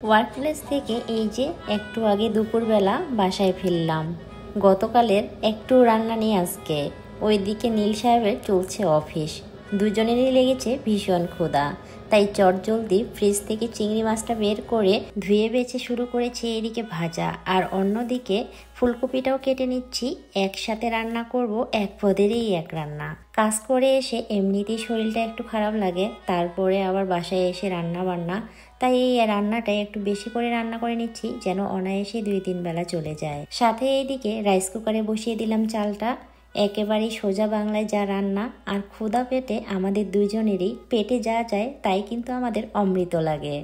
Workplace থেকে এই যে একটু আগে দুপুরবেলা বাসায় ফিরলাম। গতকালের একটু রান্না নিয়ে আজকে ওইদিকে নীল সাহেবের চলছে অফিস। দুজনেরই লেগেছে ভীষণ ক্ষুধা, তাই চটজলদি ফ্রিজ থেকে চিংড়ি মাছটা বের করে ধুয়ে বেছে শুরু করেছি এদিকে ভাজা, আর অন্যদিকে ফুলকপিটাও কেটে নিচ্ছি। একসাথে রান্না করব, এক পদেরই এক রান্না। কাজ করে এসে এমনিতেই শরীরটা একটু খারাপ লাগে, তারপরে আবার বাসায় এসে রান্না বান্না, তাই এই রান্নাটাই একটু বেশি করে রান্না করে নিচ্ছি যেন অনায়াসে 2-3 বেলা চলে যায়। সাথে এইদিকে রাইস কুকারে বসিয়ে দিলাম চালটা। একেবারেই সোজা বাংলায় যা রান্না, আর ক্ষুধা পেটে আমাদের দুজনেরই পেটে যা যায় তাই কিন্তু আমাদের অমৃত লাগে।